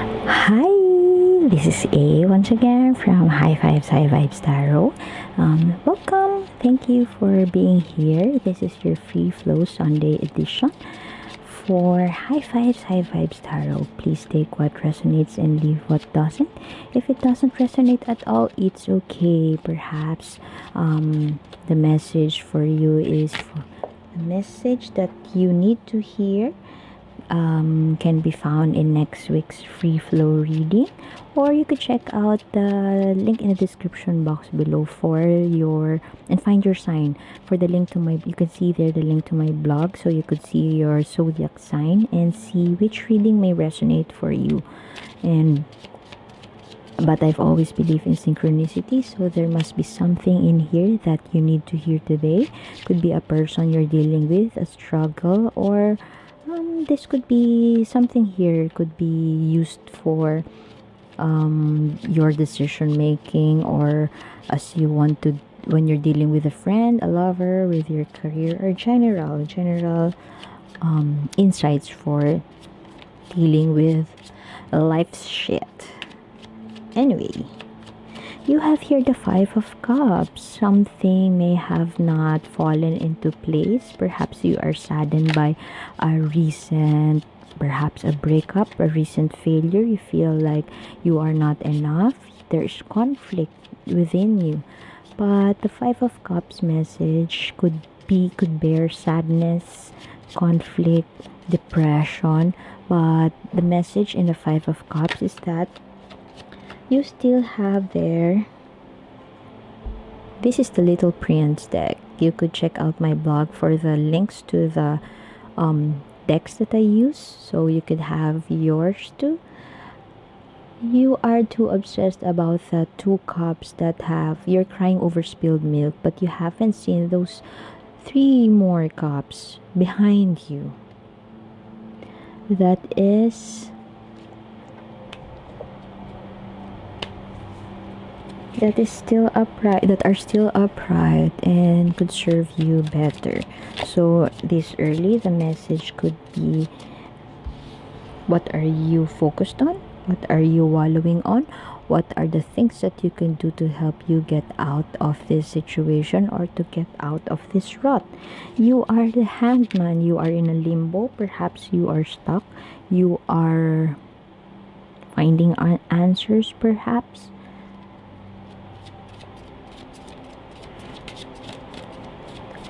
Hi, this is A once again from High Fives High Vibes Tarot. Welcome. Thank you for being here. This is your Free Flow Sunday edition for High Fives High Vibes Tarot. Please take what resonates and leave what doesn't. If it doesn't resonate at all, it's okay. Perhaps the message for you is the message that you need to hear can be found in next week's free flow reading, or you could check out the link in the description box below for your and find your sign for the link to my you can see there the link to my blog, so you could see your zodiac sign and see which reading may resonate for you. And but I've always believed in synchronicity, so there must be something in here that you need to hear today. Could be a person you're dealing with, a struggle, or this could be something here, could be used for your decision making, or as you want to when you're dealing with a friend, a lover, with your career, or general insights for dealing with life's shit. Anyway, you have here the Five of Cups. Something may have not fallen into place. Perhaps you are saddened by a recent, perhaps a breakup, a recent failure. You feel like you are not enough. There's conflict within you. But the Five of Cups message could bear sadness, conflict, depression. But the message in the Five of Cups is that you still have there. This is the Little Prince deck. You could check out my blog for the links to the decks that I use, so you could have yours too. You are too obsessed about the two cups that have you're crying over spilled milk, but you haven't seen those three more cups behind you. That are still upright and could serve you better. So this early, the message could be, what are you focused on? What are you wallowing on? What are the things that you can do to help you get out of this situation, or to get out of this rut? You are the Hanged Man. You are in a limbo. Perhaps you are stuck. You are finding answers, perhaps.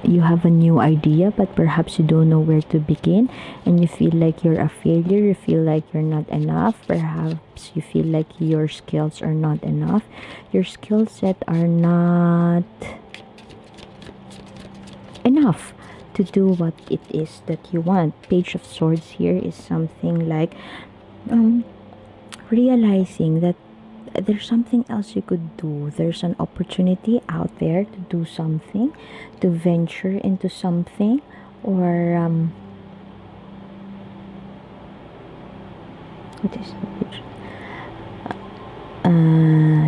You have a new idea, but perhaps you don't know where to begin, and you feel like you're a failure. You feel like you're not enough. Perhaps you feel like your skills are not enough. Your skill set are not enough to do what it is that you want. Page of Swords here is something like realizing that there's something else you could do. There's an opportunity out there to do something, to venture into something, or what is it?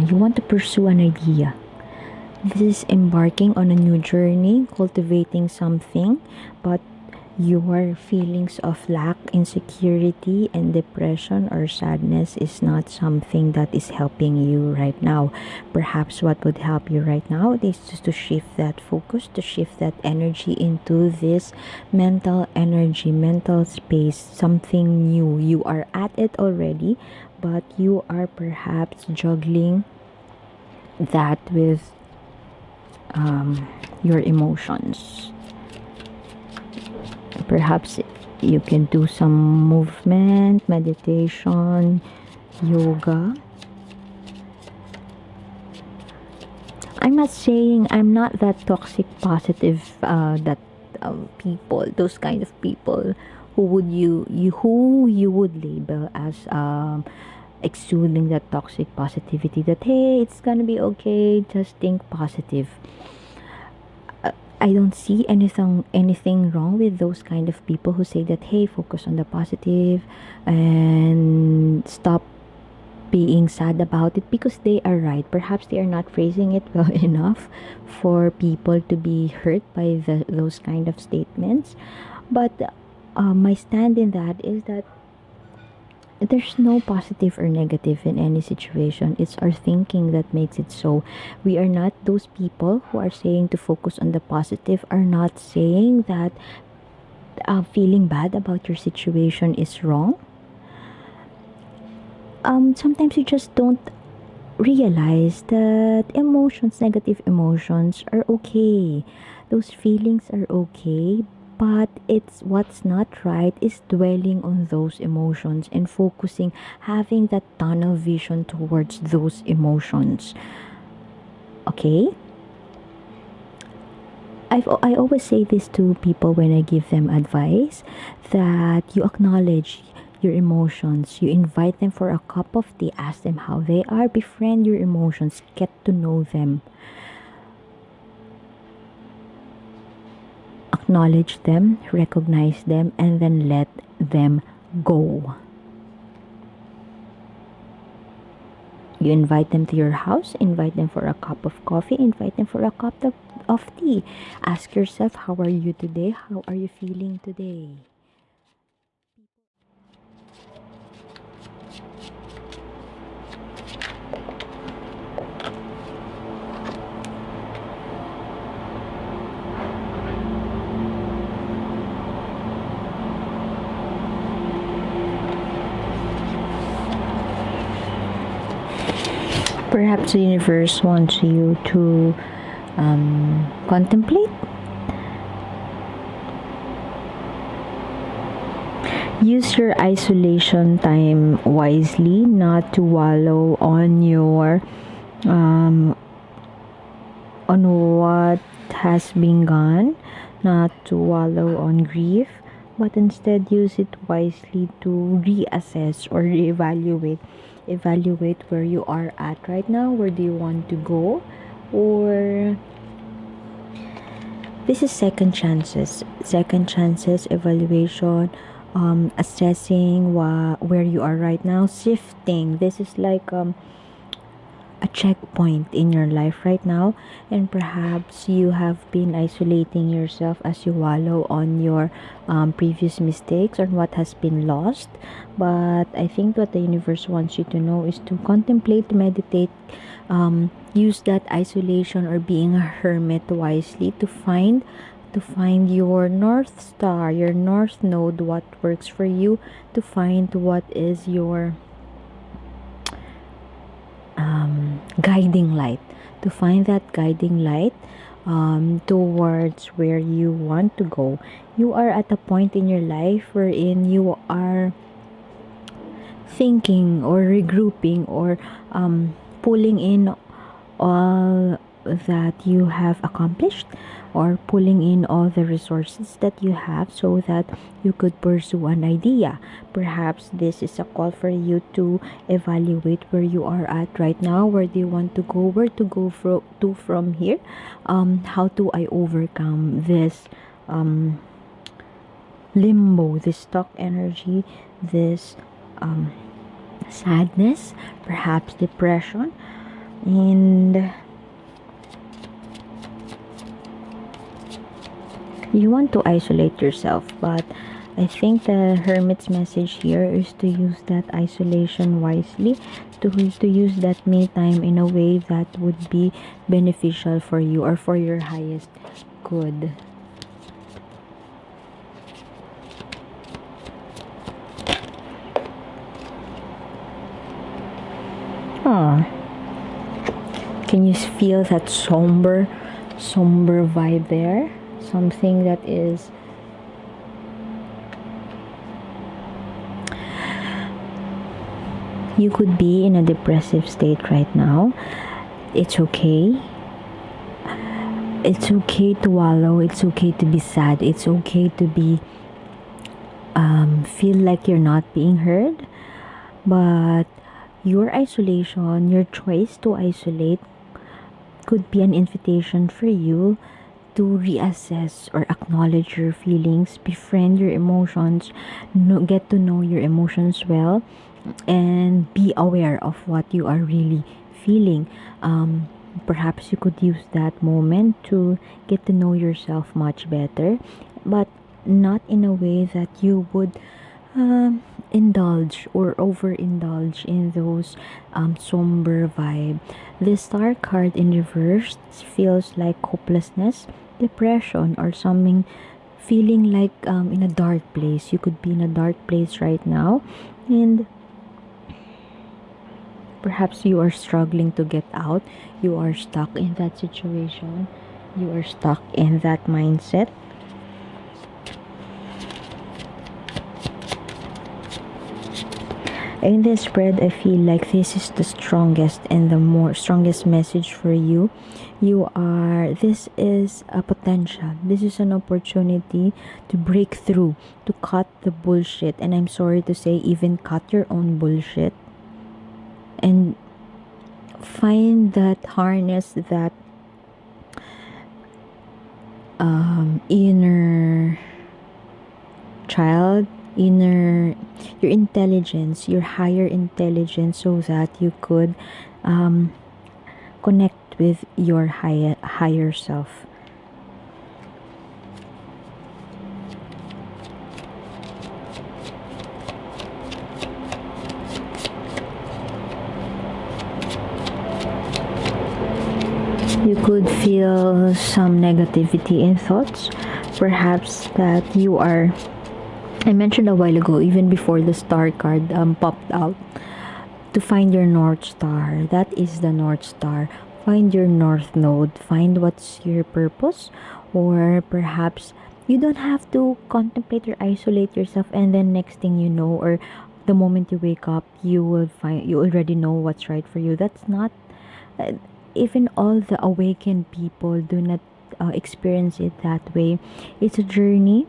You want to pursue an idea. This is embarking on a new journey, cultivating something, but your feelings of lack, insecurity, and depression or sadness is not something that is helping you right now. Perhaps what would help you right now is just to shift that focus, to shift that energy into this mental energy, mental space, something new. You are at it already, but you are perhaps juggling that with your emotions. Perhaps you can do some movement, meditation, yoga. I'm not saying I'm not that toxic positive that people, those kind of people who would who you would label as exuding that toxic positivity, that hey, it's gonna be okay, just think positive. I don't see anything wrong with those kind of people who say that hey, focus on the positive and stop being sad about it, because they are right. Perhaps they are not phrasing it well enough for people to be hurt by those kind of statements. But my stand in that is that there's no positive or negative in any situation. It's our thinking that makes it so. We are not those people who are saying to focus on the positive, are not saying that feeling bad about your situation is wrong. Sometimes you just don't realize that emotions, negative emotions, are okay. Those feelings are okay, but it's what's not right is dwelling on those emotions and focusing, having that tunnel vision towards those emotions. Okay? I always say this to people when I give them advice, that you acknowledge your emotions. You invite them for a cup of tea, ask them how they are, befriend your emotions, get to know them, acknowledge them, recognize them, and then let them go. You invite them to your house, invite them for a cup of coffee, invite them for a cup of tea. Ask yourself, how are you today? How are you feeling today? Perhaps the universe wants you to contemplate. Use your isolation time wisely, not to wallow um, on what has been gone, not to wallow on grief, but instead use it wisely to reassess or reevaluate. Evaluate where you are at right now, where do you want to go, or this is second chances evaluation, assessing where you are right now, shifting. This is like a checkpoint in your life right now, and perhaps you have been isolating yourself as you wallow on your previous mistakes or what has been lost. But I think what the universe wants you to know is to contemplate, meditate, use that isolation or being a hermit wisely to find your north star, your north node, what works for you, to find what is your guiding light, to find that guiding light towards where you want to go. You are at a point in your life wherein you are thinking or regrouping or pulling in all that you have accomplished, or pulling in all the resources that you have so that you could pursue an idea. Perhaps this is a call for you to evaluate where you are at right now. Where do you want to go? Where to go from here? How do I overcome this limbo, this stuck energy, this sadness, perhaps depression? And you want to isolate yourself, but I think the hermit's message here is to use that isolation wisely, to use that me time in a way that would be beneficial for you or for your highest good. Ah, can you feel that somber vibe there? Something that is you could be in a depressive state right now. It's okay. It's okay to wallow. It's okay to be sad. It's okay to be feel like you're not being heard. But your isolation, your choice to isolate, could be an invitation for you to reassess or acknowledge your feelings, befriend your emotions, get to know your emotions well, and be aware of what you are really feeling. Perhaps you could use that moment to get to know yourself much better, but not in a way that you would indulge or overindulge in those somber vibe. The star card in reverse feels like hopelessness, depression, or something, feeling like in a dark place. You could be in a dark place right now, and perhaps you are struggling to get out. You are stuck in that situation. You are stuck in that mindset. In this spread, I feel like this is the strongest and the more strongest message for you. This is a potential. This is an opportunity to break through, to cut the bullshit. And I'm sorry to say, even cut your own bullshit. And find that harness, that inner child, your intelligence, your higher intelligence, so that you could connect with your higher self. You could feel some negativity in thoughts, perhaps that you are, I mentioned a while ago, even before the star card popped out, to find your North Star. That is the North Star. Find your North Node. Find what's your purpose. Or perhaps you don't have to contemplate or isolate yourself, and then next thing you know, or the moment you wake up, you already know what's right for you. That's not, uh, even all the awakened people do not experience it that way. It's a journey,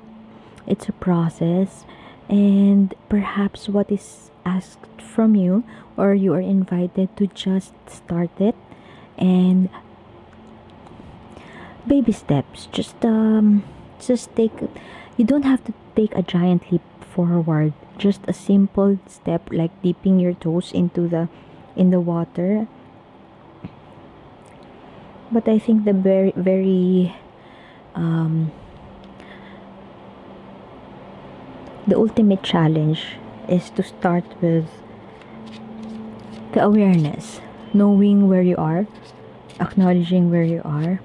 it's a process, and perhaps what is asked from you, or you are invited to just start it, and baby steps. Just take. You don't have to take a giant leap forward. Just a simple step, like dipping your toes into the water. But I think the very um, the ultimate challenge is to start with the awareness, knowing where you are, acknowledging where you are,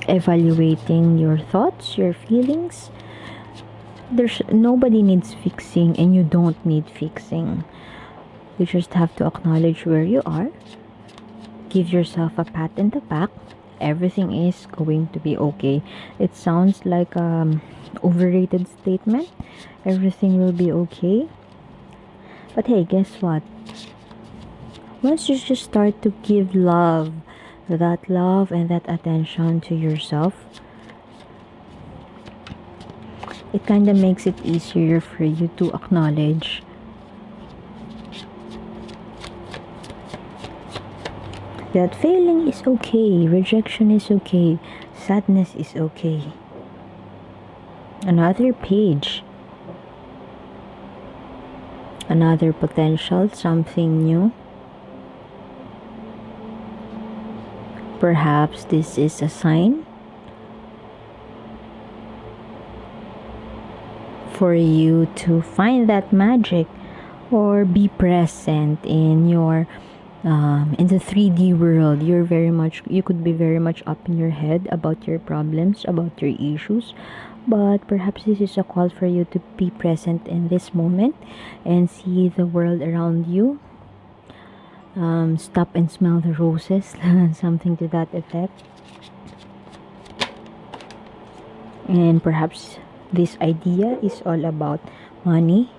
evaluating your thoughts, your feelings. There's nobody needs fixing, and you don't need fixing. You just have to acknowledge where you are, give yourself a pat in the back. Everything is going to be okay. It sounds like overrated statement. Everything will be okay. But hey, guess what? Once you just start to give that love and that attention to yourself, it kind of makes it easier for you to acknowledge that failing is okay, rejection is okay, sadness is okay. Another page, another potential, something new. Perhaps this is a sign for you to find that magic, or be present in your in the 3D world. You could be very much up in your head about your problems, about your issues, but perhaps this is a call for you to be present in this moment and see the world around you. Stop and smell the roses, something to that effect. And perhaps this idea is all about money,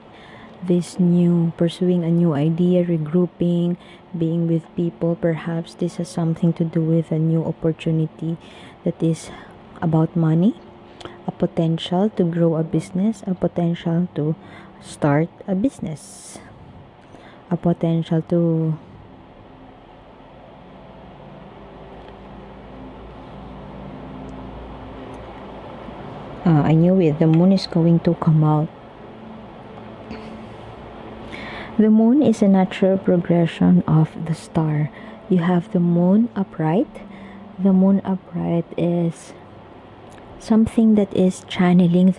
pursuing a new idea, regrouping, being with people. Perhaps this has something to do with a new opportunity that is about money, a potential to grow a business, a potential to start a business, a potential to I knew it, the moon is going to come out. The moon is a natural progression of the star. You have the moon upright. The moon upright is something that is channeling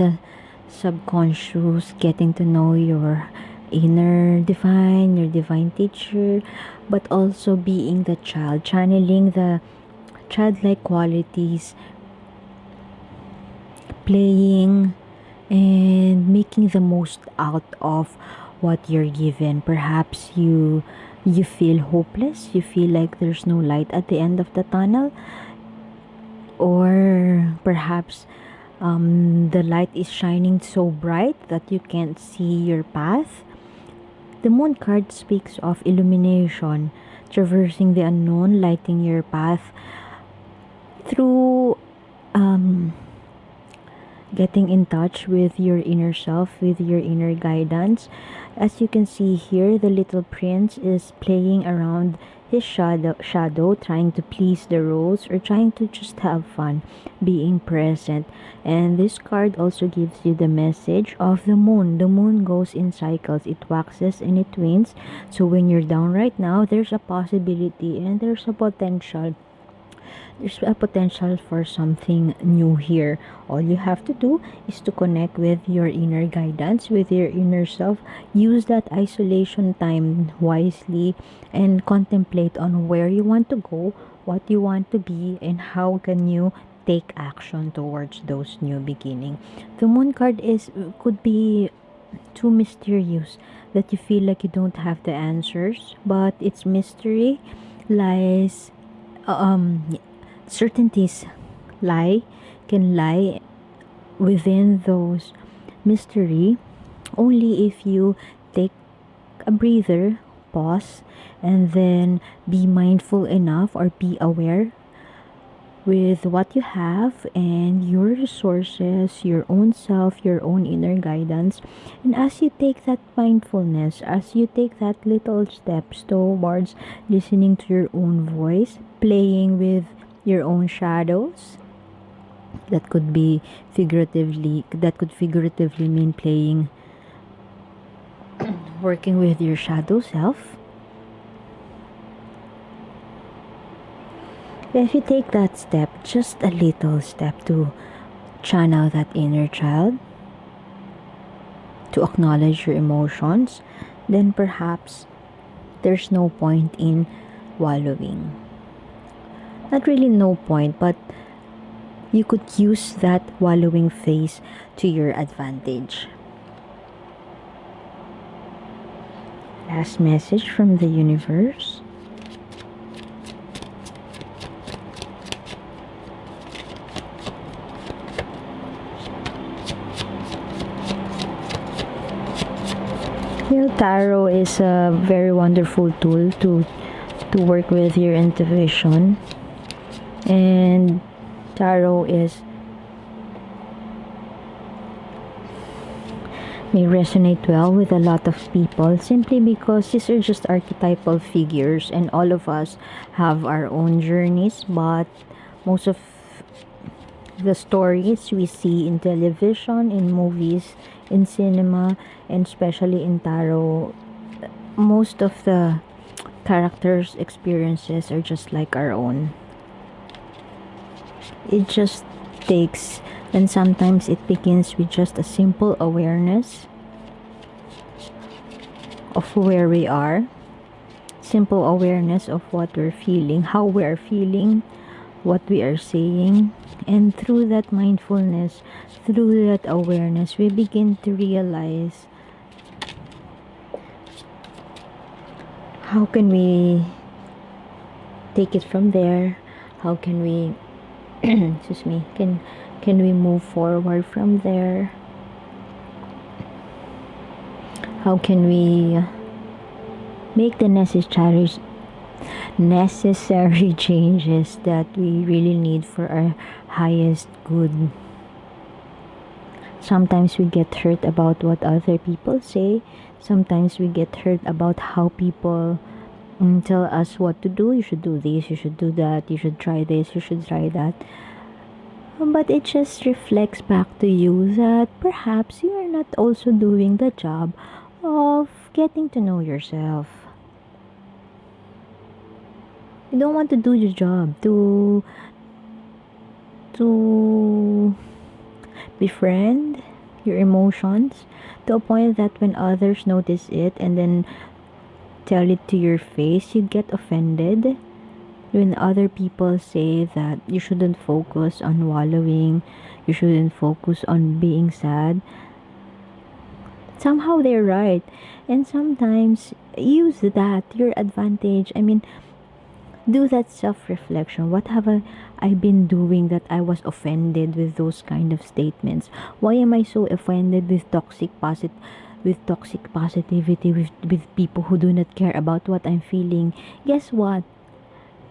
subconscious, getting to know your your divine teacher, but also being the child, channeling the childlike qualities, playing and making the most out of what you're given. Perhaps you feel hopeless, you feel like there's no light at the end of the tunnel, or perhaps the light is shining so bright that you can't see your path. The moon card speaks of illumination, traversing the unknown, lighting your path through um, getting in touch with your inner self, with your inner guidance. As you can see here, the little prince is playing around his shadow, trying to please the rose or trying to just have fun, being present. And this card also gives you the message of the moon. The moon goes in cycles, it waxes and it wanes. So when you're down right now, there's a possibility and there's a potential for something new here. All you have to do is to connect with your inner guidance, with your inner self. Use that isolation time wisely and contemplate on where you want to go, what you want to be, and how can you take action towards those new beginning. The moon card is could be too mysterious that you feel like you don't have the answers, but its mystery lies certainties lie can lie within those mystery only if you take a breather, pause, and then be mindful enough or be aware with what you have and your resources, your own self, your own inner guidance. And as you take that mindfulness, as you take that little steps towards listening to your own voice, playing with your own shadows, that could figuratively mean playing, working with your shadow self. If you take that step, just a little step to channel that inner child, to acknowledge your emotions, then perhaps there's no point in wallowing. Not really no point, but you could use that wallowing phase to your advantage. Last message from the universe. Tarot is a very wonderful tool to work with your intuition, and tarot is may resonate well with a lot of people simply because these are just archetypal figures and all of us have our own journeys, but most of the stories we see in television, in movies, in cinema, and especially in tarot, most of the characters' experiences are just like our own. It just takes, and sometimes it begins with just a simple awareness of where we are, simple awareness of what we're feeling, how we're feeling, what we are saying. And through that mindfulness, through that awareness, we begin to realize how can we take it from there, how can we excuse me, can we move forward from there, how can we make the necessary changes that we really need for our highest good. Sometimes we get hurt about what other people say. Sometimes we get hurt about how people tell us what to do. You should do this, you should do that, you should try this, you should try that. But it just reflects back to you that perhaps you are not also doing the job of getting to know yourself. You don't want to do your job to befriend, your emotions, to a point that when others notice it and then tell it to your face, you get offended when other people say that you shouldn't focus on wallowing, you shouldn't focus on being sad. Somehow they're right. And sometimes use that to your advantage. I mean, do that self-reflection. What have I been doing that I was offended with those kind of statements? Why am I so offended with toxic positivity, with people who do not care about what I'm feeling? Guess what?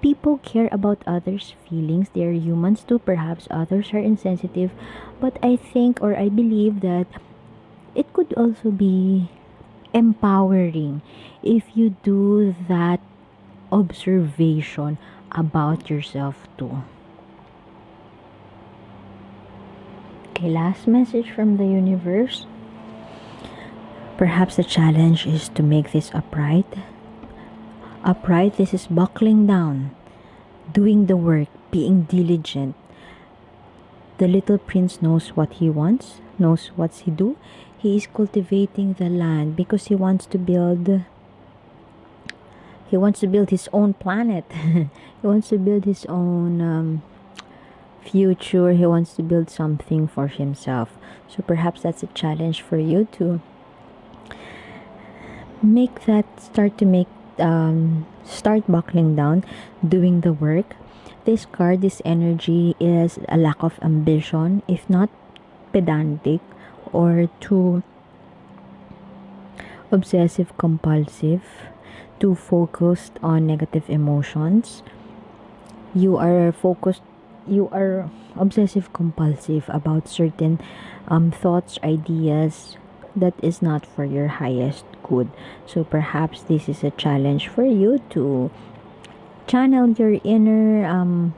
People care about others' feelings. They are humans too. Perhaps others are insensitive. But I think, or I believe that it could also be empowering if you do that observation about yourself too. Okay, last message from the universe. Perhaps the challenge is to make this upright. Upright, this is buckling down, doing the work, being diligent. The little prince knows what he wants, knows what's he do. He is cultivating the land because he wants to build his own planet. He wants to build his own future. He wants to build something for himself. So perhaps that's a challenge for you to make that start buckling down, doing the work. This card, this energy is a lack of ambition, if not pedantic or too obsessive compulsive, too focused on negative emotions. You are obsessive compulsive about certain thoughts, ideas that is not for your highest good. So perhaps this is a challenge for you to channel your inner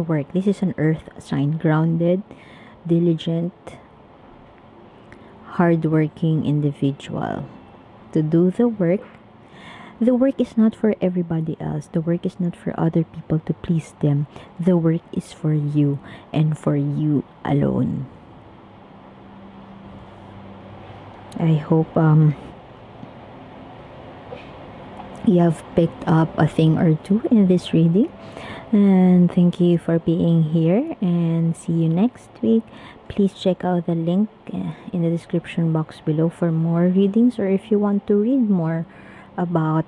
work. This is an earth sign, grounded, diligent, hardworking individual. To do the work, the work is not for everybody else. The work is not for other people to please them. The work is for you and for you alone. I hope you have picked up a thing or two in this reading. And thank you for being here, and see you next week. Please check out the link in the description box below for more readings, or if you want to read more about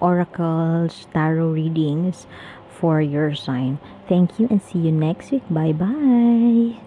oracles, tarot readings for your sign. Thank you and see you next week. Bye bye.